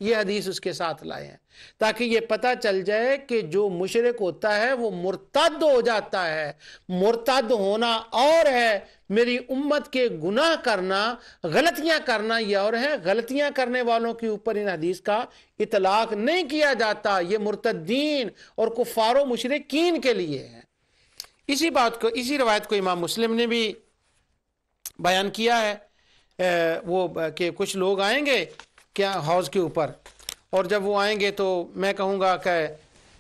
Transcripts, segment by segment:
یہ حدیث اس کے ساتھ لائے ہیں تاکہ یہ پتہ چل جائے کہ جو مشرک ہوتا ہے وہ مرتد ہو جاتا ہے. مرتد ہونا اور ہے، میری امت کے گناہ کرنا، غلطیاں کرنا یہ اور ہے. غلطیاں کرنے والوں کے اوپر ان حدیث کا اطلاق نہیں کیا جاتا، یہ مرتدین اور کفار و مشرکین کے لیے ہے. اسی روایت کو امام مسلم نے بھی بیان کیا ہے وہ کہ کچھ لوگ آئیں گے کیا حوض کے اوپر، اور جب وہ آئیں گے تو میں کہوں گا کہ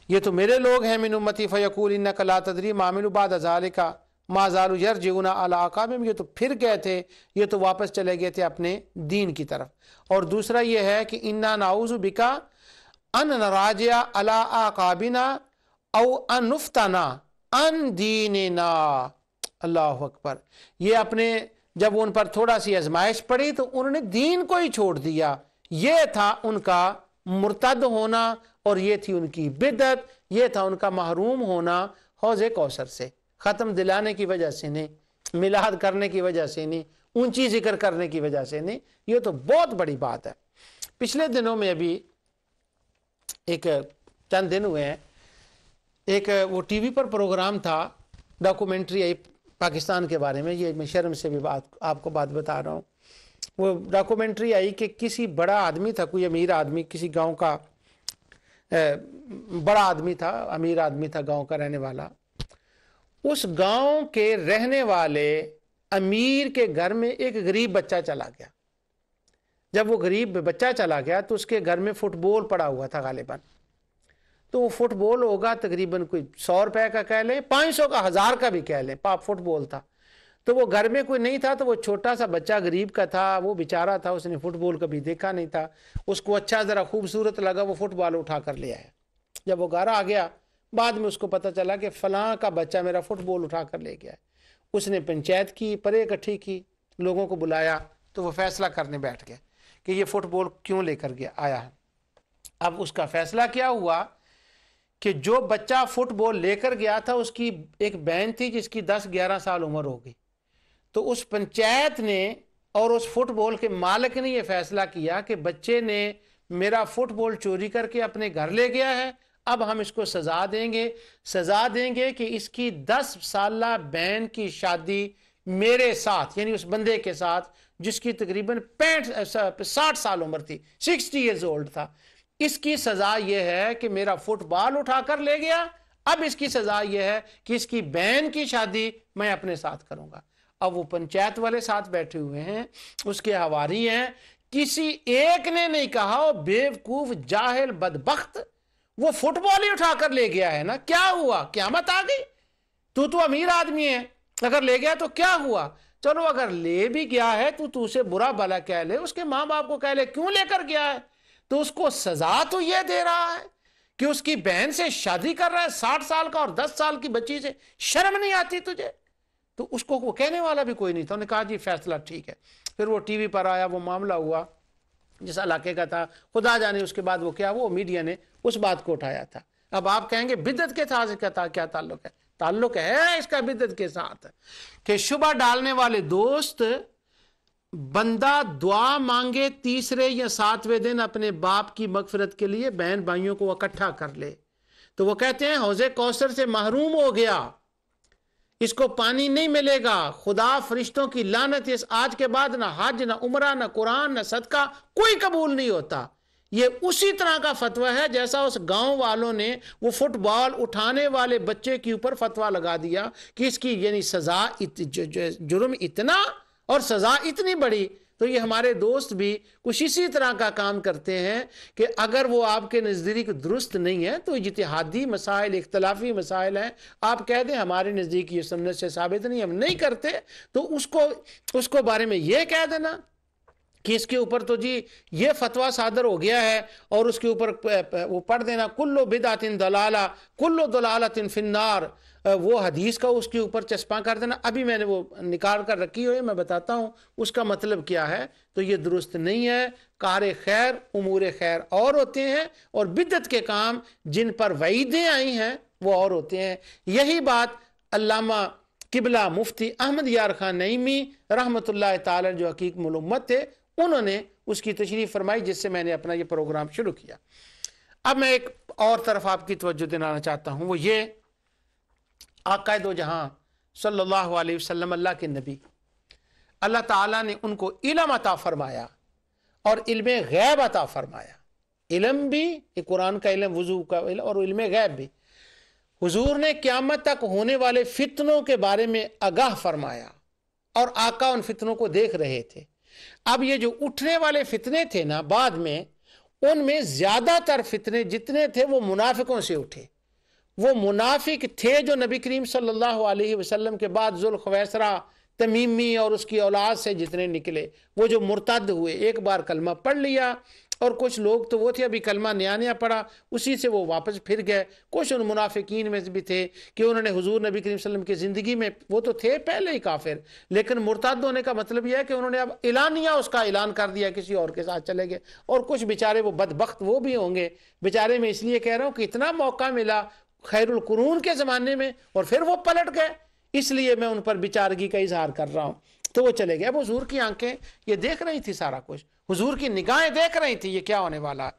یہ تو میرے لوگ ہیں من امتی فیقول انک لا تدری ما عملوا بعد ذلک ما زالوا یرجعون علی اعقابہم، یہ تو پھر گئے تھے، یہ تو واپس چلے گئے تھے اپنے دین کی طرف. اور دوسرا یہ ہے کہ انا نعوذ بک ان نراجع علی اعقابنا او ان نفتنا ان دیننا. اللہ اکبر. یہ اپنے جب ان پر تھوڑا سی آزمائش پڑی تو انہوں نے دین کو ہی چھوڑ دیا. یہ تھا ان کا مرتد ہونا، اور یہ تھی ان کی بدعت، یہ تھا ان کا محروم ہونا حوض کوثر سے. ختم دلانے کی وجہ سے نہیں، میلاد کرنے کی وجہ سے نہیں، اونچی ذکر کرنے کی وجہ سے نہیں. یہ تو بہت بڑی بات ہے. پچھلے دنوں میں ابھی ایک چند دن ہوئے ہیں، ایک وہ ٹی وی پر پروگرام تھا، ڈاکومنٹری آئی پاکستان کے بارے میں. یہ میں شرم سے بھی آپ کو بات بتا رہا ہوں. وہ ڈاکومنٹری آئی کہ کسی بڑا آدمی تھا، کوئی امیر آدمی، کسی گاؤں کا بڑا آدمی تھا، امیر آدمی تھا، گاؤں کا رہنے والا. اس گاؤں کے رہنے والے امیر کے گھر میں ایک غریب بچہ چلا گیا. جب وہ غریب بچہ چلا گیا تو اس کے گھر میں فٹ بال پڑا ہوا تھا غالباً. تو وہ فٹ بال ہوگا تقریباً کوئی 100 روپے کا کہہ لیں، 500 کا، 1000 کا بھی کہہ لیں، فٹ بال تھا. تو وہ گھر میں کوئی نہیں تھا، تو وہ چھوٹا سا بچہ غریب کا تھا، وہ بیچارہ تھا، اس نے فٹ بال کبھی دیکھا نہیں تھا. اس کو اچھا ذرا خوبصورت لگا، وہ فٹ بال اٹھا کر لے آیا. جب وہ گھر آ گیا بعد میں اس کو پتہ چلا کہ فلاں کا بچہ میرا فٹ بال اٹھا کر لے گیا ہے. اس نے پنچایت کی، پرے اکٹھی کی، لوگوں کو بلایا، تو وہ فیصلہ کرنے بیٹھ گئے کہ یہ فٹ بال کیوں لے کر آیا ہے. اب اس کا فیصلہ کیا ہوا کہ جو بچہ فٹ بال لے کر گیا تھا اس کی ایک بہن تھی جس کی 10-11 سال عمر ہو گئی. تو اس پنچایت نے اور اس فٹ بال کے مالک نے یہ فیصلہ کیا کہ بچے نے میرا فٹ بال چوری کر کے اپنے گھر لے گیا ہے، اب ہم اس کو سزا دیں گے کہ اس کی 10 سالہ بہن کی شادی میرے ساتھ، یعنی اس بندے کے ساتھ جس کی تقریباً 60 سال عمر تھی، 60 ایئرز اولڈ تھا. اس کی سزا یہ ہے کہ میرا فٹ بال اٹھا کر لے گیا، اب اس کی سزا یہ ہے کہ اس کی بہن کی شادی میں اپنے ساتھ کروں گا. اب وہ پنچایت والے ساتھ بیٹھے ہوئے ہیں، اس کے حواری ہیں، کسی ایک نے نہیں کہا وہ بیوقوف جاہل بدبخت وہ فٹ بال ہی اٹھا کر لے گیا ہے نا، کیا ہوا؟ قیامت آ گئی؟ تو امیر آدمی ہے، اگر لے گیا تو کیا ہوا؟ چلو اگر لے بھی گیا ہے تو اسے برا بھلا کہہ لے، اس کے ماں باپ کو کہہ لے کیوں لے کر گیا ہے. تو اس کو سزا تو یہ دے رہا ہے کہ اس کی بہن سے شادی کر رہا ہے، 60 سال کا، اور 10 سال کی بچی سے. شرم نہیں آتی تجھے؟ تو اس کو وہ کہنے والا بھی کوئی نہیں تھا. انہوں نے کہا جی فیصلہ ٹھیک ہے. پھر وہ ٹی وی پر آیا، وہ معاملہ ہوا جس علاقے کا تھا، خدا جانے اس کے بعد وہ کیا، وہ میڈیا نے اس بات کو اٹھایا تھا. اب آپ کہیں گے بدعت کے ساتھ کیا تعلق ہے؟ تعلق ہے اس کا بدعت کے ساتھ کہ شبہ ڈالنے والے دوست، بندہ دعا مانگے تیسرے یا 7ویں دن اپنے باپ کی مغفرت کے لیے، بہن بھائیوں کو اکٹھا کر لے، تو وہ کہتے ہیں حوض کوثر سے محروم ہو گیا، اس کو پانی نہیں ملے گا، خدا فرشتوں کی لعنت، اس آج کے بعد نہ حج، نہ عمرہ، نہ قرآن، نہ صدقہ کوئی قبول نہیں ہوتا. یہ اسی طرح کا فتویٰ ہے جیسا اس گاؤں والوں نے وہ فٹ بال اٹھانے والے بچے کے اوپر فتویٰ لگا دیا کہ اس کی یعنی سزا، جرم اتنا اور سزا اتنی بڑی. تو یہ ہمارے دوست بھی کچھ اسی طرح کا کام کرتے ہیں کہ اگر وہ آپ کے نزدیک درست نہیں ہے تو اجتہادی مسائل، اختلافی مسائل ہیں، آپ کہہ دیں ہمارے نزدیک یہ سنت سے ثابت نہیں، ہم نہیں کرتے، تو اس کو بارے میں یہ کہہ دینا کہ اس کے اوپر تو جی یہ فتویٰ صادر ہو گیا ہے، اور اس کے اوپر وہ پڑھ دینا کلو بدعت ضلالہ کلو ضلالۃ فی النار، وہ حدیث کا اس کے اوپر چسپاں کر دینا. ابھی میں نے وہ نکال کر رکھی ہوئی، میں بتاتا ہوں اس کا مطلب کیا ہے. تو یہ درست نہیں ہے. کار خیر، امور خیر اور ہوتے ہیں، اور بدعت کے کام جن پر وعیدیں آئی ہیں وہ اور ہوتے ہیں. یہی بات علامہ قبلہ مفتی احمد یار خان نعیمی رحمۃ اللہ تعالی جو حقیق الامت تھے، انہوں نے اس کی تشریح فرمائی، جس سے میں نے اپنا یہ پروگرام شروع کیا۔ اب میں ایک اور طرف آپ کی توجہ دلانا چاہتا ہوں، وہ یہ آقا دو جہاں صلی اللہ علیہ وسلم، اللہ کے نبی، اللہ تعالیٰ نے ان کو علم عطا فرمایا اور علم غیب عطا فرمایا۔ علم بھی قرآن کا علم، وضو کا علم، اور علم غیب بھی۔ حضور نے قیامت تک ہونے والے فتنوں کے بارے میں آگاہ فرمایا، اور آقا ان فتنوں کو دیکھ رہے تھے۔ اب یہ جو اٹھنے والے فتنے تھے نا بعد میں، ان میں زیادہ تر فتنے جتنے تھے وہ منافقوں سے اٹھے۔ وہ منافق تھے جو نبی کریم صلی اللہ علیہ وسلم کے بعد ذوالخویسرہ، تمیمی اور اس کی اولاد سے جتنے نکلے، وہ جو مرتد ہوئے، ایک بار کلمہ پڑھ لیا، اور کچھ لوگ تو وہ تھے ابھی کلمہ نیا نیا پڑھا، اسی سے وہ واپس پھر گئے۔ کچھ ان منافقین میں بھی تھے کہ انہوں نے حضور نبی کریم صلی اللہ علیہ وسلم کی زندگی میں، وہ تو تھے پہلے ہی کافر، لیکن مرتد ہونے کا مطلب یہ ہے کہ انہوں نے اب اعلانیہ اس کا اعلان کر دیا، کسی اور کے ساتھ چلے گئے۔ اور کچھ بیچارے وہ بدبخت وہ بھی ہوں گے بیچارے، میں اس لیے کہہ رہا ہوں کہ اتنا موقع ملا خیر القرون کے زمانے میں اور پھر وہ پلٹ گئے، اس لیے میں ان پر بیچارگی کا اظہار کر رہا ہوں۔ تو وہ چلے گئے۔ اب حضور کی آنکھیں یہ دیکھ رہی تھی سارا کچھ، حضور کی نگاہیں دیکھ رہی تھی یہ کیا ہونے والا ہے،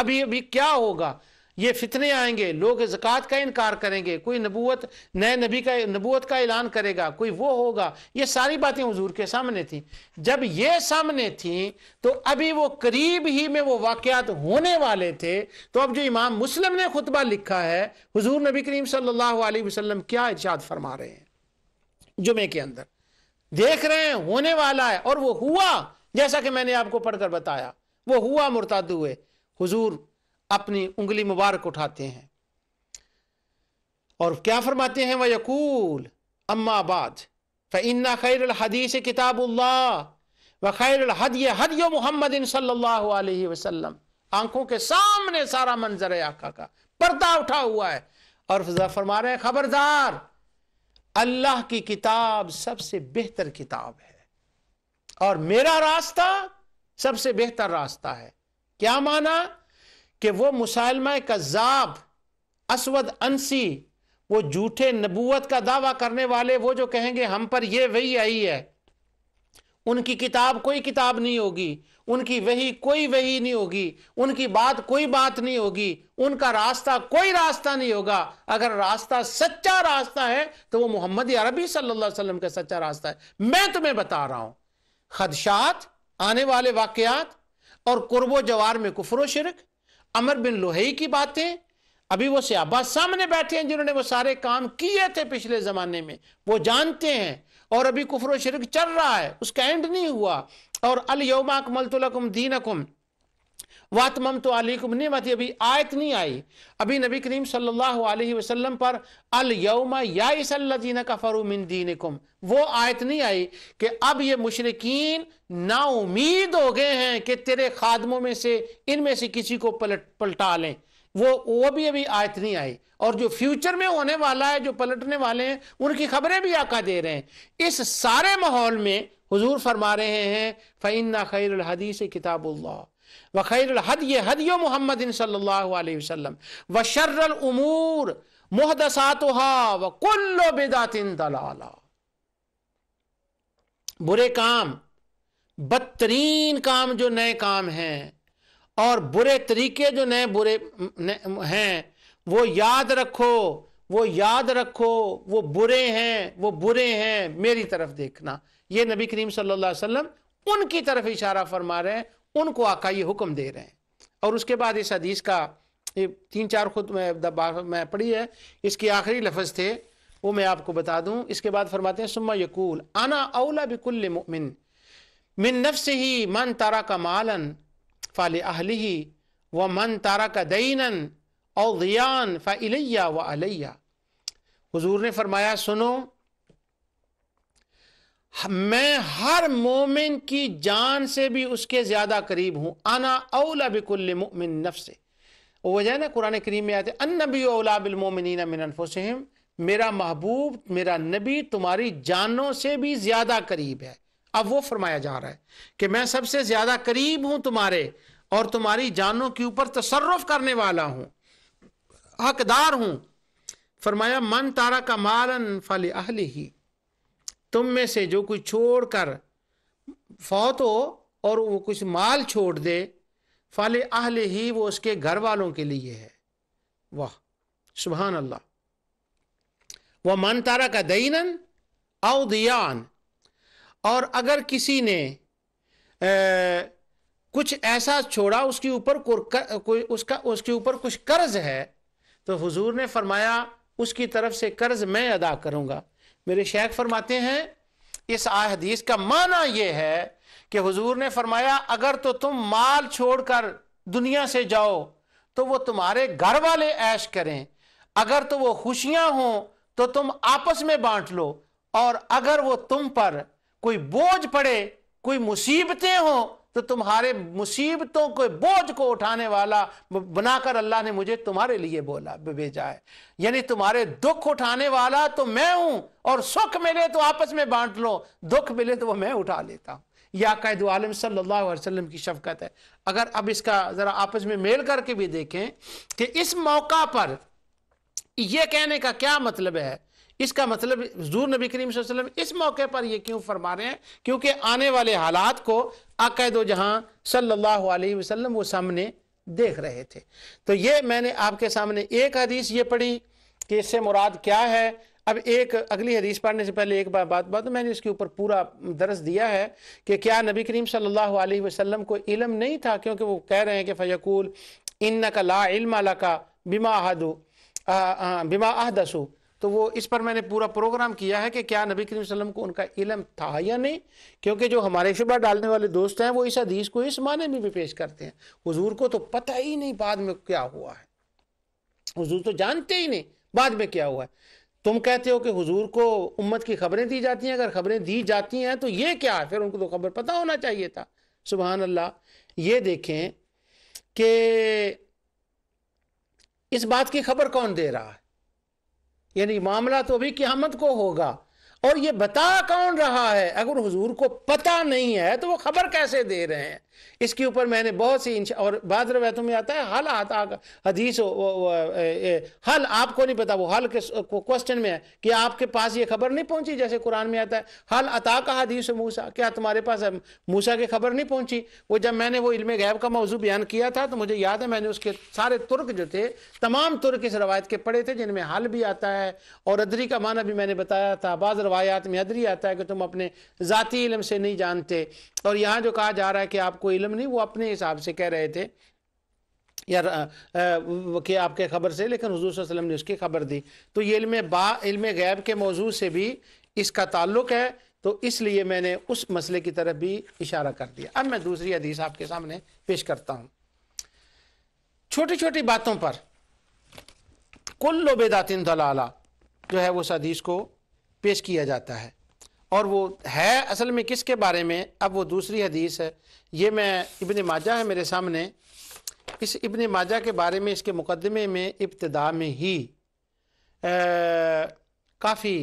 ابھی کیا ہوگا، یہ فتنے آئیں گے، لوگ زکوٰۃ کا انکار کریں گے، کوئی نبوت، نئے نبی کا نبوت کا اعلان کرے گا، کوئی وہ ہوگا۔ یہ ساری باتیں حضور کے سامنے تھیں۔ جب یہ سامنے تھیں تو ابھی وہ قریب ہی میں وہ واقعات ہونے والے تھے۔ تو اب جو امام مسلم نے خطبہ لکھا ہے، حضور نبی کریم صلی اللہ علیہ وسلم کیا ارشاد فرما رہے ہیں جمعے کے اندر، دیکھ رہے ہیں ہونے والا ہے، اور وہ ہوا جیسا کہ میں نے آپ کو پڑھ کر بتایا، وہ ہوا، مرتد ہوئے۔ حضور اپنی انگلی مبارک اٹھاتے ہیں اور کیا فرماتے ہیں؟ وَيَقُولُ أَمَّا بَعْدُ فَإِنَّ خَيْرَ الْحَدِيثِ كِتَابُ اللَّهِ وَخَيْرَ الْهَدْيِ هَدْيُ مُحَمَّدٍ صلی اللہ علیہ وسلم۔ آنکھوں کے سامنے سارا منظر ہے، آقا کا پردہ اٹھا ہوا ہے، اور فرما رہے ہیں خبردار، اللہ کی کتاب سب سے بہتر کتاب ہے اور میرا راستہ سب سے بہتر راستہ ہے۔ کیا معنی؟ کہ وہ مسالمہ کذاب، اسود انسی، وہ جھوٹے نبوت کا دعویٰ کرنے والے، وہ جو کہیں گے ہم پر یہ وحی آئی ہے، ان کی کتاب کوئی کتاب نہیں ہوگی، ان کی وحی کوئی وحی نہیں ہوگی، ان کی بات کوئی بات نہیں ہوگی، ان کا راستہ کوئی راستہ نہیں ہوگا۔ اگر راستہ سچا راستہ ہے تو وہ محمد عربی صلی اللہ علیہ وسلم کا سچا راستہ ہے۔ میں تمہیں بتا رہا ہوں خدشات، آنے والے واقعات، اور قرب و جوار میں کفر و شرک، عمر بن لوہی کی باتیں، ابھی وہ صحابہ سامنے بیٹھے ہیں جنہوں نے وہ سارے کام کیے تھے پچھلے زمانے میں، وہ جانتے ہیں، اور ابھی کفر و شرک چل رہا ہے، اس کا اینڈ نہیں ہوا۔ اور الیوم اکملت لکم دینکم واتممت علیکم نعمتی، ابھی آیت نہیں آئی، ابھی نبی کریم صلی اللہ علیہ وسلم پر الیوم یائس الذین کفروا من دینکم، وہ آیت نہیں آئی کہ اب یہ مشرکین نا امید ہو گئے ہیں کہ تیرے خادموں میں سے، ان میں سے کسی کو پلٹا لیں، وہ بھی ابھی آیت نہیں آئی۔ اور جو فیوچر میں ہونے والا ہے، جو پلٹنے والے ہیں، ان کی خبریں بھی آقا دے رہے ہیں۔ اس سارے ماحول میں حضور فرما رہے ہیں فَإِنَّ خَيْرَ الْحَدِيثِ كِتَابُ اللَّهِ وَخَيْرَ الْهَدْيِ هَدْيُ مُحَمَّدٍ صلی اللہ علیہ وسلم وَشَرَّ الْأُمُورِ مُحْدَثَاتُهَا وَكُلُّ بِدْعَةٍ ضَلَالَةٍ۔ برے کام، بدترین کام جو نئے کام ہیں، اور برے طریقے جو نئے برے ہیں، وہ یاد رکھو، وہ یاد رکھو، وہ برے ہیں، وہ برے ہیں، میری طرف دیکھنا۔ یہ نبی کریم صلی اللہ علیہ وسلم ان کی طرف اشارہ فرما رہے ہیں، ان کو آقا یہ حکم دے رہے ہیں۔ اور اس کے بعد اس حدیث کا 3-4 خود میں پڑھی ہے، اس کی آخری لفظ تھے وہ میں آپ کو بتا دوں۔ اس کے بعد فرماتے ہیں ثم یقول انا اولا بکل مؤمن من نفسه من ترک مالا فلأهله ومن ترک دینا او ضیان فإلی وعلی۔ حضور نے فرمایا سنو، میں ہر مومن کی جان سے بھی اس کے زیادہ قریب ہوں۔ انا اولا بکل مؤمن نفسه، وہ وجہ ہے نا قرآن کریم میں آتے النبی اولا بالمؤمنین من انفسهم، میرا محبوب، میرا نبی تمہاری جانوں سے بھی زیادہ قریب ہے۔ اب وہ فرمایا جا رہا ہے کہ میں سب سے زیادہ قریب ہوں تمہارے، اور تمہاری جانوں کے اوپر تصرف کرنے والا ہوں، حقدار ہوں۔ فرمایا من تارک مالا فلأہلہ، تم میں سے جو کوئی چھوڑ کر فوت ہو اور وہ کچھ مال چھوڑ دے فال اہل ہی، وہ اس کے گھر والوں کے لیے ہے. واہ سبحان اللہ. وَمَنْ تَرَكَ دَيْنًا أَوْ دِيَانًا، اور اگر کسی نے کچھ ایسا چھوڑا اس کے اوپر اس کے اوپر کچھ قرض ہے، تو حضور نے فرمایا اس کی طرف سے قرض میں ادا کروں گا. میرے شیخ فرماتے ہیں اس حدیث کا معنی یہ ہے کہ حضور نے فرمایا اگر تو تم مال چھوڑ کر دنیا سے جاؤ تو وہ تمہارے گھر والے عیش کریں، اگر تو وہ خوشیاں ہوں تو تم آپس میں بانٹ لو، اور اگر وہ تم پر کوئی بوجھ پڑے، کوئی مصیبتیں ہوں تو تمہارے مصیبتوں کو بوجھ کو اٹھانے والا بنا کر اللہ نے مجھے تمہارے لیے بھیجا ہے. یعنی تمہارے دکھ اٹھانے والا تو میں ہوں، اور سکھ ملے تو آپس میں بانٹ لو، دکھ ملے تو وہ میں اٹھا لیتا ہوں. یا قائد عالم صلی اللہ علیہ وسلم کی شفقت ہے. اگر اب اس کا ذرا آپس میں میل کر کے بھی دیکھیں کہ اس موقع پر یہ کہنے کا کیا مطلب ہے، اس کا مطلب حضور نبی کریم صلی اللہ علیہ وسلم اس موقع پر یہ کیوں فرما رہے ہیں؟ کیونکہ آنے والے حالات کو آقا دو جہاں صلی اللہ علیہ وسلم وہ سامنے دیکھ رہے تھے. تو یہ میں نے آپ کے سامنے ایک حدیث یہ پڑھی کہ اس سے مراد کیا ہے. اب ایک اگلی حدیث پڑھنے سے پہلے ایک بات میں نے اس کے اوپر پورا درس دیا ہے کہ کیا نبی کریم صلی اللہ علیہ وسلم کو علم نہیں تھا، کیونکہ وہ کہہ رہے ہیں کہ فیقول انک لا علم لک بما احدثوا. تو وہ اس پر میں نے پورا پروگرام کیا ہے کہ کیا نبی کریم صلی اللہ علیہ وسلم کو ان کا علم تھا یا نہیں، کیونکہ جو ہمارے شبہ ڈالنے والے دوست ہیں وہ اس حدیث کو اس معنی میں بھی پیش کرتے ہیں حضور کو تو پتہ ہی نہیں بعد میں کیا ہوا ہے، حضور تو جانتے ہی نہیں بعد میں کیا ہوا ہے. تم کہتے ہو کہ حضور کو امت کی خبریں دی جاتی ہیں، اگر خبریں دی جاتی ہیں تو یہ کیا ہے، پھر ان کو تو خبر پتہ ہونا چاہیے تھا. سبحان اللہ. یہ دیکھیں کہ اس بات کی خبر کون دے رہا ہے، یعنی معاملہ تو ابھی قیامت کو ہوگا، اور یہ بتا کون رہا ہے؟ اگر حضور کو پتہ نہیں ہے تو وہ خبر کیسے دے رہے ہیں؟ اس کے اوپر میں نے بہت سی اور بعض روایتوں میں آتا ہے حل آتا حدیث حل آپ کو نہیں پتا، وہ حل کے کوسچن میں ہے کہ آپ کے پاس یہ خبر نہیں پہنچی، جیسے قرآن میں آتا ہے حل عطا کا حدیث موسیٰ، کیا تمہارے پاس موسیٰ کی خبر نہیں پہنچی؟ وہ جب میں نے وہ علم غیب کا موضوع بیان کیا تھا تو مجھے یاد ہے میں نے اس کے سارے ترک جو تھے تمام ترک اس روایت کے پڑھے تھے، جن میں حل بھی آتا ہے اور ادری کا معنی بھی میں نے بتایا تھا. بعض روایات میں ادری آتا ہے کہ تم اپنے ذاتی علم سے نہیں جانتے، اور یہاں جو کہا جا رہا ہے کہ آپ کو علم نہیں، وہ اپنے حساب سے کہہ رہے تھے یا کہ آپ کے خبر سے، لیکن حضور صلی اللہ علیہ وسلم نے اس کی خبر دی. تو یہ علم غیب کے موضوع سے بھی اس کا تعلق ہے، تو اس لیے میں نے اس مسئلے کی طرف بھی اشارہ کر دیا. اب میں دوسری حدیث آپ کے سامنے پیش کرتا ہوں. چھوٹی چھوٹی باتوں پر کل بدعۃ ضلالہ جو ہے اس حدیث کو پیش کیا جاتا ہے، اور وہ ہے اصل میں کس کے بارے میں؟ اب وہ دوسری حدیث ہے، یہ میں ابن ماجہ ہے میرے سامنے. اس ابن ماجہ کے بارے میں اس کے مقدمے میں ابتدا میں ہی کافی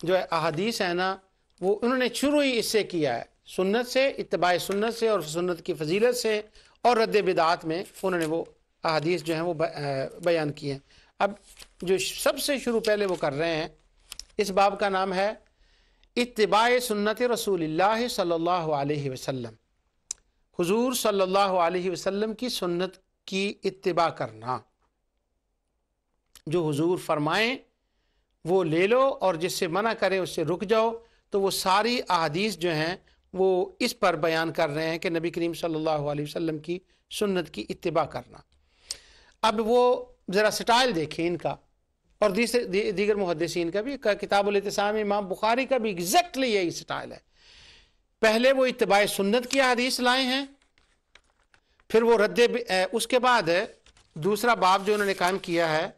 جو ہے احادیث ہے نا، وہ انہوں نے شروع ہی اس سے کیا ہے، سنت سے، اتباع سنت سے اور سنت کی فضیلت سے اور رد بدعات میں انہوں نے وہ احادیث جو ہیں وہ بیان کی ہیں. اب جو سب سے شروع پہلے وہ کر رہے ہیں، اس باب کا نام ہے اتباع سنت رسول اللہ صلی اللہ علیہ وسلم، حضور صلی اللہ علیہ وسلم کی سنت کی اتباع کرنا. جو حضور فرمائیں وہ لے لو، اور جس سے منع کرے اس سے رک جاؤ. تو وہ ساری احادیث جو ہیں وہ اس پر بیان کر رہے ہیں کہ نبی کریم صلی اللہ علیہ وسلم کی سنت کی اتباع کرنا. اب وہ ذرا سٹائل دیکھیں ان کا، اور دیگر محدثین کا بھی. کتاب الاعتصام امام بخاری کا بھی ایگزیکٹلی یہی سٹائل ہے. پہلے وہ اتباع سنت کی حدیث لائے ہیں، پھر وہ اس کے بعد دوسرا باب جو انہوں نے قائم کیا ہے،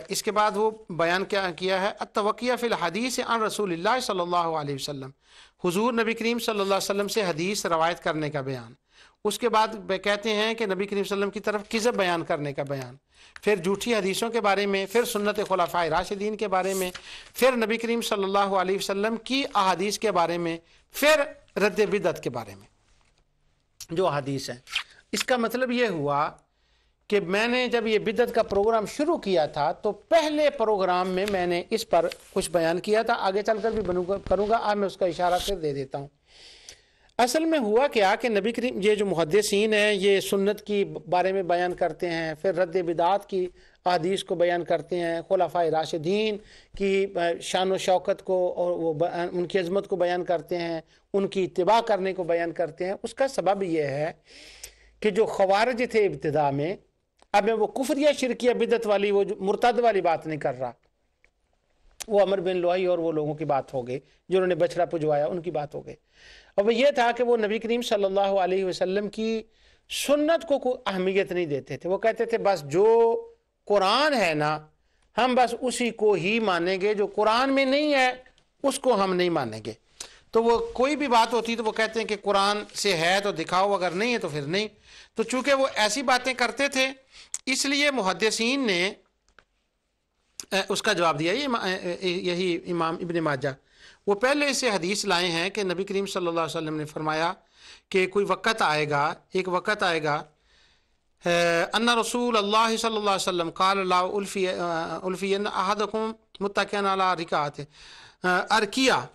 اس کے بعد وہ بیان کیا ہے التوقیہ فی الحدیث عن رسول اللہ صلی اللہ علیہ وسلم، حضور نبی کریم صلی اللہ علیہ وسلم سے حدیث روایت کرنے کا بیان. اس کے بعد کہتے ہیں کہ نبی کریم صلی اللہ علیہ وسلم کی طرف کذب بیان کرنے کا بیان، پھر جھوٹی حدیثوں کے بارے میں، پھر سنت خلفاء راشدین کے بارے میں، پھر نبی کریم صلی اللہ علیہ وسلم کی احادیث کے بارے میں، پھر رد بدعت کے بارے میں جو احادیث ہیں. اس کا مطلب یہ ہوا کہ میں نے جب یہ بدعت کا پروگرام شروع کیا تھا تو پہلے پروگرام میں میں نے اس پر کچھ بیان کیا تھا، آگے چل کر بھی کروں گا. اب میں اس کا اشارہ پھر دے دیتا ہوں. اصل میں ہوا کیا کہ نبی کریم یہ جو محدثین ہیں یہ سنت کی بارے میں بیان کرتے ہیں، پھر رد بدعات کی احادیث کو بیان کرتے ہیں، خلفائے راشدین کی شان و شوکت کو اور وہ ان کی عظمت کو بیان کرتے ہیں، ان کی اتباع کرنے کو بیان کرتے ہیں۔ اس کا سبب یہ ہے کہ جو خوارج تھے ابتدا میں، اب میں وہ کفریہ شرکیہ بدعت والی وہ جو مرتد والی بات نہیں کر رہا، وہ عمر بن لوہی اور وہ لوگوں کی بات ہو گئی جنہوں نے بچڑا پجوایا، ان کی بات ہو گئی۔ اور وہ یہ تھا کہ وہ نبی کریم صلی اللہ علیہ وسلم کی سنت کو کوئی اہمیت نہیں دیتے تھے، وہ کہتے تھے بس جو قرآن ہے نا ہم بس اسی کو ہی مانیں گے، جو قرآن میں نہیں ہے اس کو ہم نہیں مانیں گے۔ تو وہ کوئی بھی بات ہوتی تو وہ کہتے ہیں کہ قرآن سے ہے تو دکھاؤ، اگر نہیں ہے تو پھر نہیں۔ تو چونکہ وہ ایسی باتیں کرتے تھے اس لیے محدثین نے اس کا جواب دیا۔ یہی امام ابن ماجہ وہ پہلے سے حدیث لائے ہیں کہ نبی کریم صلی اللہ علیہ وسلم نے فرمایا کہ کوئی وقت آئے گا، ایک وقت آئے گا، ان رسول اللہ صلی اللہ علیہ وسلم قال لا الفین احدکم متکئا علی رکعت ارکیہ،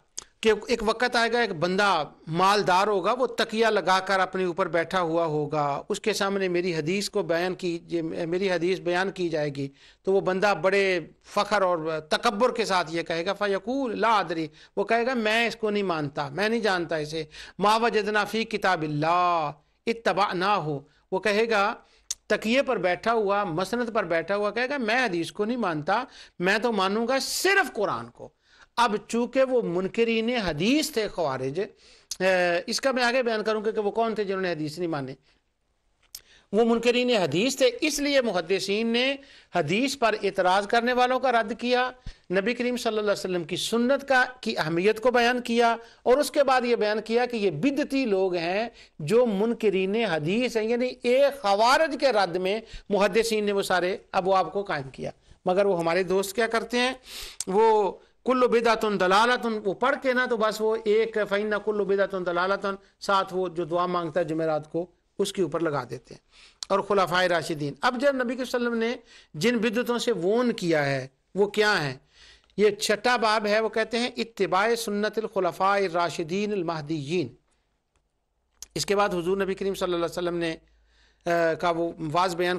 کہ ایک وقت آئے گا ایک بندہ مالدار ہوگا، وہ تکیہ لگا کر اپنے اوپر بیٹھا ہوا ہوگا، اس کے سامنے میری حدیث بیان کی جائے گی تو وہ بندہ بڑے فخر اور تکبر کے ساتھ یہ کہے گا فیقول لا ادری، وہ کہے گا میں اس کو نہیں مانتا، میں نہیں جانتا اسے، ما وجدنا فی کتاب اللہ اتبعناہ، وہ کہے گا تکیے پر بیٹھا ہوا، مسند پر بیٹھا ہوا کہے گا میں حدیث کو نہیں مانتا، میں تو مانوں گا صرف قرآن کو۔ اب چونکہ وہ منکرین حدیث تھے خوارج، اس کا میں آگے بیان کروں گا کہ وہ کون تھے جنہوں نے حدیث نہیں مانے، وہ منکرین حدیث تھے، اس لیے محدثین نے حدیث پر اعتراض کرنے والوں کا رد کیا، نبی کریم صلی اللہ علیہ وسلم کی سنت کی اہمیت کو بیان کیا، اور اس کے بعد یہ بیان کیا کہ یہ بدعتی لوگ ہیں جو منکرین حدیث ہیں، یعنی ایک خوارج کے رد میں محدثین نے وہ سارے ابواب کو قائم کیا۔ مگر وہ ہمارے دوست کیا کرتے ہیں، وہ کل بدعت ضلالۃ، وہ پڑھ کے نا تو بس وہ ایک فإن کل بدعت ضلالۃ ساتھ وہ جو دعا مانگتا ہے جمعرات کو اس کے اوپر لگا دیتے ہیں، اور خلفائے راشدین۔ اب جب نبی صلی اللہ علیہ وسلم نے جن بدعتوں سے وون کیا ہے وہ کیا ہیں، یہ چھٹا باب ہے، وہ کہتے ہیں اتباع سنت الخلفاء الراشدین المہدیین۔ اس کے بعد حضور نبی کریم صلی اللہ علیہ وسلم نے کا وہ واز بیان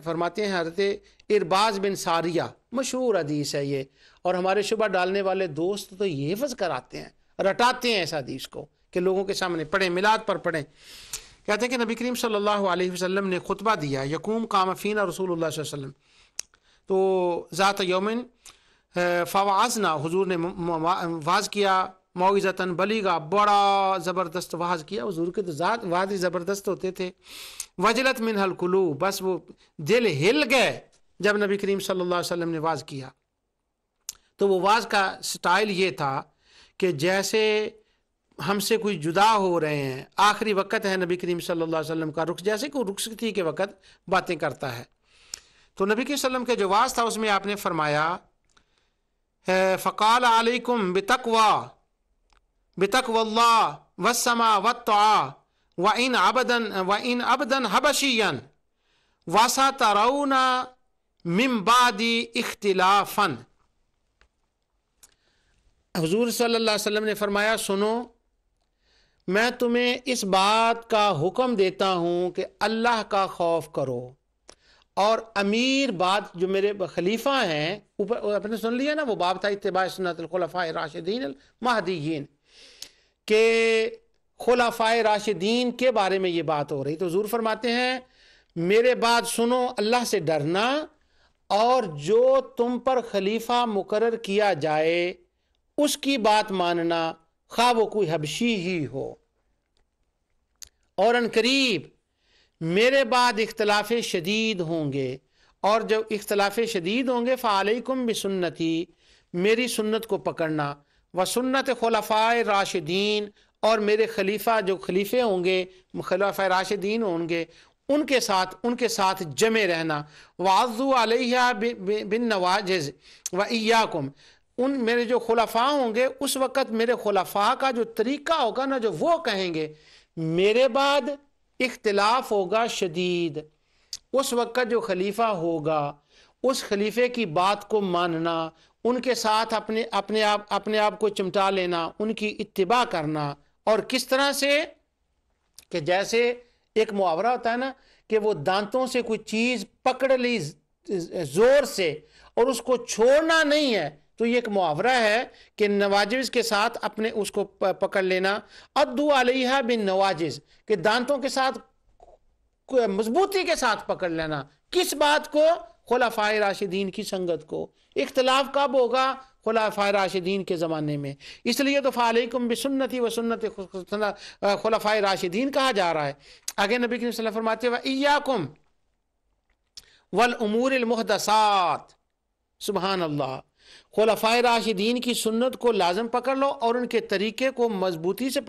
فرماتے ہیں حضرت ارباز بن ساریہ، مشہور حدیث ہے یہ، اور ہمارے شبہ ڈالنے والے دوست تو یہ حفظ کراتے ہیں، رٹاتے ہیں اس حدیث کو کہ لوگوں کے سامنے پڑھیں، میلاد پر پڑھیں۔ کہتے ہیں کہ نبی کریم صلی اللہ علیہ وسلم نے خطبہ دیا، یقوم قام فینا رسول اللہ صلی اللہ علیہ وسلم، تو ذات یومن فوعظنا، حضور نے واز کیا، موعظۃ بلیغہ، بڑا زبردست واز کیا، حضور کے تو ذات واز زبردست ہوتے تھے، وجلت منہ القلوب، بس وہ دل ہل گئے جب نبی کریم صلی اللہ علیہ وسلم نے واز کیا۔ تو وہ واز کا سٹائل یہ تھا کہ جیسے ہم سے کوئی جدا ہو رہے ہیں، آخری وقت ہے نبی کریم صلی اللہ علیہ وسلم کا، جیسے کہ رخصتی کے وقت باتیں کرتا ہے۔ تو نبی کریم صلی اللہ علیہ وسلم کے جو واز تھا اس میں آپ نے فرمایا فقال علیکم بتقوی اللہ والسمع والطاعہ وَإِنْ عَبْدًا حَبَشِيًّا وَسَتَرَوْنَ مِنْ بَعْدِ اخْتِلَافًا۔ حضور صلی اللہ علیہ وسلم نے فرمایا سنو، میں تمہیں اس بات کا حکم دیتا ہوں کہ اللہ کا خوف کرو، اور امیر بات جو میرے خلیفہ ہیں، اوپر آپ نے سن لیا نا، وہ باب تھا اتباع سنت الخلفاء الراشدین المہدیین، کہ خلفائے راشدین کے بارے میں یہ بات ہو رہی۔ تو حضور فرماتے ہیں میرے بات سنو، اللہ سے ڈرنا، اور جو تم پر خلیفہ مقرر کیا جائے اس کی بات ماننا، خواہ وہ کوئی حبشی ہی ہو۔ اور ان قریب میرے بعد اختلاف شدید ہوں گے، اور جب اختلاف شدید ہوں گے فعلیکم بسنتی، میری سنت کو پکڑنا، وسنت خلفائے راشدین، اور میرے خلیفہ جو خلیفے ہوں گے، خلفائے راشدین ہوں گے، ان کے ساتھ جمع رہنا، وعضوا علیہا بالنواجذ وإیاکم، میرے جو خلفاء ہوں گے اس وقت میرے خلفاء کا جو طریقہ ہوگا نا، جو وہ کہیں گے، میرے بعد اختلاف ہوگا شدید، اس وقت جو خلیفہ ہوگا اس خلیفے کی بات کو ماننا، ان کے ساتھ اپنے آپ کو چمٹا لینا، ان کی اتباع کرنا، اور کس طرح سے کہ جیسے ایک محاورہ ہوتا ہے نا کہ وہ دانتوں سے کوئی چیز پکڑ لی زور سے اور اس کو چھوڑنا نہیں ہے، تو یہ ایک محاورہ ہے کہ نواجز کے ساتھ اپنے اس کو پکڑ لینا. ادو علیہا بن نواجز، کہ دانتوں کے ساتھ مضبوطی کے ساتھ پکڑ لینا. کس بات کو؟ خلفائے راشدین کی سنگت کو. اختلاف کب ہوگا؟ خلفائے راشدین کے زمانے میں. اس لیے تو فعلیکم بسنتی و سنت خلفائے راشدین کہا جا رہا ہے. آگے نبی کریم صلی اللہ علیہ وسلم فرماتے ہیں وَإِيَّاكُمْ وَالْأُمُورِ الْمُحْدَثَاتِ. سبحان اللہ. خلفائے راشدین کی سنت کو لازم پکڑ لو اور ان کے طریقے کو مضبوطی سے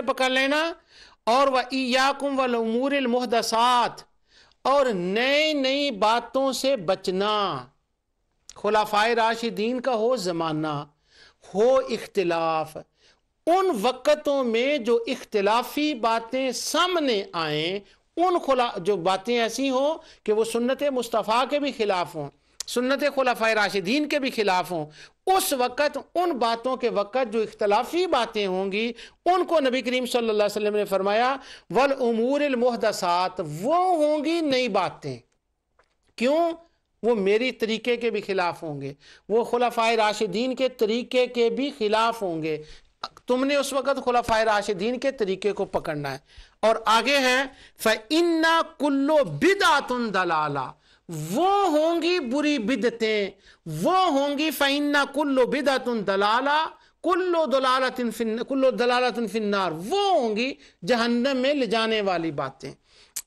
پکڑ لینا. اور وَإِيَّاكُمْ وَالْأُمُورِ الْمُحْدَثَاتِ، اور نئی باتوں سے بچنا. خلفائے راشدین کا ہو زمانہ، ہو اختلاف، ان وقتوں میں جو اختلافی باتیں سامنے آئیں، جو باتیں ایسی ہوں کہ وہ سنت مصطفیٰ کے بھی خلاف ہوں، سنت خلفائے راشدین کے بھی خلاف ہوں، اس وقت ان باتوں کے وقت جو اختلافی باتیں ہوں گی ان کو نبی کریم صلی اللہ علیہ وسلم نے فرمایا والامور المحدثات، وہ ہوں گی نئی باتیں. کیوں؟ وہ میری طریقے کے بھی خلاف ہوں گے، وہ خلفائے راشدین کے طریقے کے بھی خلاف ہوں گے. تم نے اس وقت خلفائے راشدین کے طریقے کو پکڑنا ہے. اور آگے ہے فَإِنَّ كُلُّ بِدْعَةٌ ضَلَالَةٌ، وہ ہوں گی بری بدعتیں، وہ ہوں گی فَإِنَّ كُلُّ بِدْعَةٌ ضَلَالَةٌ كُلُّ ضَلَالَةٌ فِي النَّارِ، وہ ہوں گی جہنم میں لے جانے والی باتیں.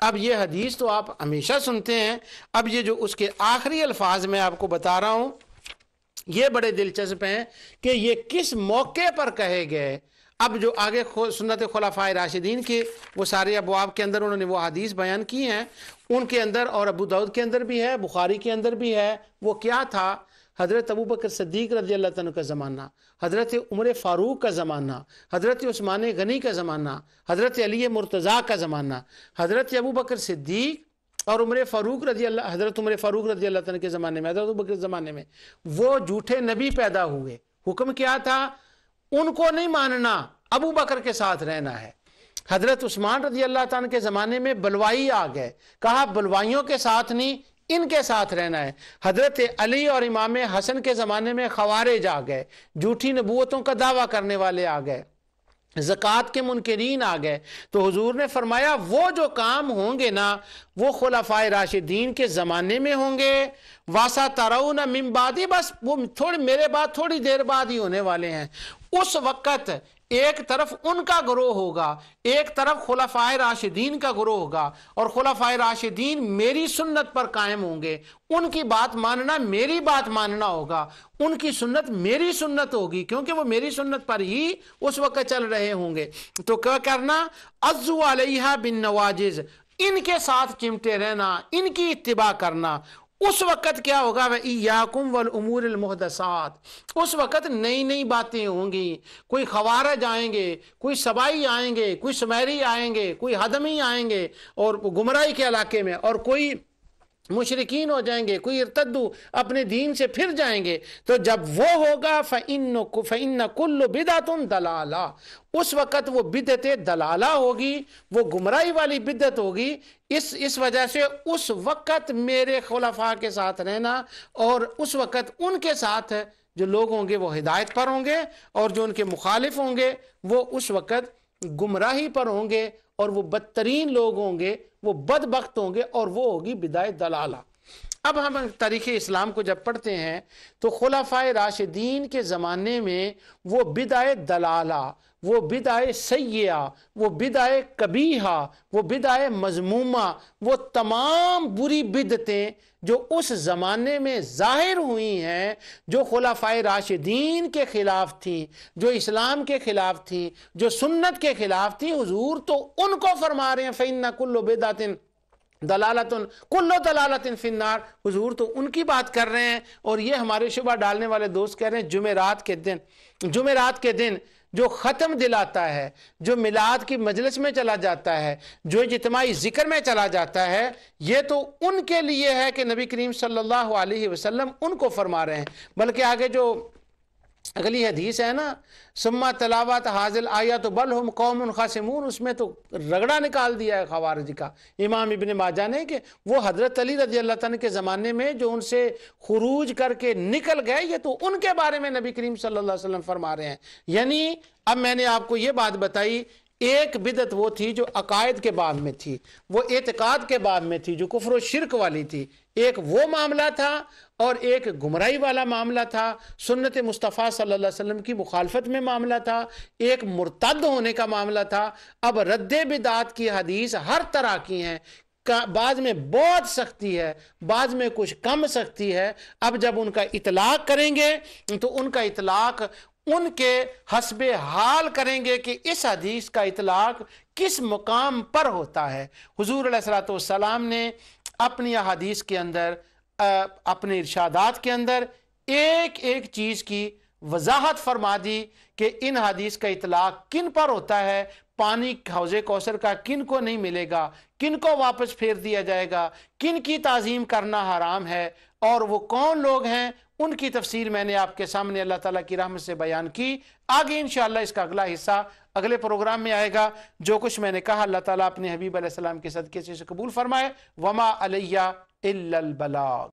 اب یہ حدیث تو آپ ہمیشہ سنتے ہیں. اب یہ جو اس کے آخری الفاظ میں آپ کو بتا رہا ہوں یہ بڑے دلچسپ ہیں کہ یہ کس موقع پر کہے گئے. اب جو آگے سنت خلفائے راشدین کے وہ سارے ابواب کے اندر انہوں نے وہ حدیث بیان کی ہیں، ان کے اندر اور ابو داؤد کے اندر بھی ہے، بخاری کے اندر بھی ہے. وہ کیا تھا؟ حضرت ابوبکر صدیق رضی اللہ عنہ کا زمانہ، حضرت عمر فاروق کا زمانہ، حضرت عثمان غنی کا زمانہ، حضرت علی مرتضیٰ کا زمانہ، حضرت ابوبکر صدیق اور حضرت عمر فاروق رضی اللہ عنہ کے زمانے میں، حضرت ابوبکر کے زمانے میں وہ جھوٹے نبی پیدا ہوئے. حکم کیا تھا؟ ان کو نہیں ماننا، ابو بکر کے ساتھ رہنا ہے. حضرت عثمان رضی اللہ عنہ کے زمانے میں بلوائی آ گئے، کہا بلوائیوں کے ساتھ نہیں، ان کے ساتھ رہنا ہے. حضرت علی اور امام حسن کے زمانے میں خوارج آ گئے، جھوٹی نبوتوں کا دعویٰ کرنے والے آ گئے، زکوٰۃ کے منکرین آ گئے. تو حضور نے فرمایا وہ جو کام ہوں گے نا وہ خلفائے راشدین کے زمانے میں ہوں گے. واسا ترون من بعدی، بس وہ میرے بعد تھوڑی دیر بعد ہی ہونے والے ہیں. اس وقت ایک طرف ان کا گروہ ہوگا، ایک طرف خلفائے راشدین کا گروہ ہوگا، اور خلفائے راشدین میری سنت پر قائم ہوں گے. ان کی بات ماننا میری بات ماننا ہوگا، ان کی سنت میری سنت ہوگی، کیونکہ وہ میری سنت پر ہی اس وقت چل رہے ہوں گے. تو کیا کرنا؟ عضو علیہا بالنواجذ، ان کے ساتھ چمٹے رہنا، ان کی اتباع کرنا. اس وقت کیا ہوگا؟ وَإِيَّاكُمْ وَالْأُمُورِ الْمُحْدَثَاتِ، اس وقت نئی باتیں ہوں گی. کوئی خوارج آئیں گے، کوئی سبائی آئیں گے، کوئی سمیری آئیں گے، کوئی حدمی آئیں گے اور گمراہی کے علاقے میں، اور کوئی مشرکین ہو جائیں گے، کوئی ارتدو اپنے دین سے پھر جائیں گے. تو جب وہ ہوگا فَإِنَّ كُلُّ بِدْعَةٌ ضَلَالَةٌ، اس وقت وہ بدعت دلالہ ہوگی، وہ گمراہی والی بدعت ہوگی. اس وجہ سے اس وقت میرے خلفاء کے ساتھ رہنا، اور اس وقت ان کے ساتھ جو لوگ ہوں گے وہ ہدایت پر ہوں گے، اور جو ان کے مخالف ہوں گے وہ اس وقت گمراہی پر ہوں گے، اور وہ بدترین لوگ ہوں گے، وہ بدبخت ہوں گے، اور وہ ہوگی بدعت دلالہ. اب ہم تاریخ اسلام کو جب پڑھتے ہیں تو خلفائے راشدین کے زمانے میں وہ بدعت دلالہ، وہ بدعت سیئہ، وہ بدعت قبیحہ، وہ بدعت مذمومہ، وہ تمام بری بدعتیں جو اس زمانے میں ظاہر ہوئی ہیں، جو خلفائے راشدین کے خلاف تھیں، جو اسلام کے خلاف تھیں، جو سنت کے خلاف تھیں، حضور تو ان کو فرما رہے ہیں فَإِنَّ كُلُّ بِدْعَةٍ دلالتن کل دلالتن فی النار. حضور تو ان کی بات کر رہے ہیں. اور یہ ہمارے شبہ ڈالنے والے دوست کہہ رہے ہیں جمعرات کے دن جو ختم دلاتا ہے، جو میلاد کی مجلس میں چلا جاتا ہے، جو اجتماعی ذکر میں چلا جاتا ہے، یہ تو ان کے لیے ہے کہ نبی کریم صلی اللہ علیہ وسلم ان کو فرما رہے ہیں. بلکہ آگے جو اگلی حدیث ہے نا، سما تلاوت حاضل آیات بل ہم قوم خاصمون، اس میں تو رگڑا نکال دیا ہے خوارج کا امام ابن ماجہ نے، کہ وہ حضرت علی رضی اللہ تعالیٰ کے زمانے میں جو ان سے خروج کر کے نکل گئے، یہ تو ان کے بارے میں نبی کریم صلی اللہ علیہ وسلم فرما رہے ہیں۔ یعنی اب میں نے آپ کو یہ بات بتائی، ایک بدعت وہ تھی جو عقائد کے باب میں تھی، وہ اعتقاد کے باب میں تھی، جو کفر و شرک والی تھی، ایک وہ معاملہ تھا، اور ایک گمراہی والا معاملہ تھا، سنت مصطفیٰ صلی اللہ علیہ وسلم کی مخالفت میں معاملہ تھا، ایک مرتد ہونے کا معاملہ تھا۔ اب رد بدعات کی حدیث ہر طرح کی ہیں، بعض میں بہت سختی ہے، بعض میں کچھ کم سختی ہے۔ اب جب ان کا اطلاق کریں گے تو ان کا اطلاق ان کے حسب حال کریں گے کہ اس حدیث کا اطلاق کس مقام پر ہوتا ہے۔ حضور علیہ الصلوۃ والسلام نے اپنی احادیث کے اندر، اپنے ارشادات کے اندر ایک ایک چیز کی وضاحت فرما دی کہ ان حدیث کا اطلاق کن پر ہوتا ہے، پانی حوض کوثر کا کن کو نہیں ملے گا، کن کو واپس پھیر دیا جائے گا، کن کی تعظیم کرنا حرام ہے، اور وہ کون لوگ ہیں، ان کی تفصیل میں نے آپ کے سامنے اللہ تعالیٰ کی رحمت سے بیان کی۔ آگے انشاءاللہ اس کا اگلا حصہ اگلے پروگرام میں آئے گا۔ جو کچھ میں نے کہا اللہ تعالیٰ اپنے حبیب علیہ السلام کے صدقے سے قبول فرمائے۔ وما علیہ الا البلاغ۔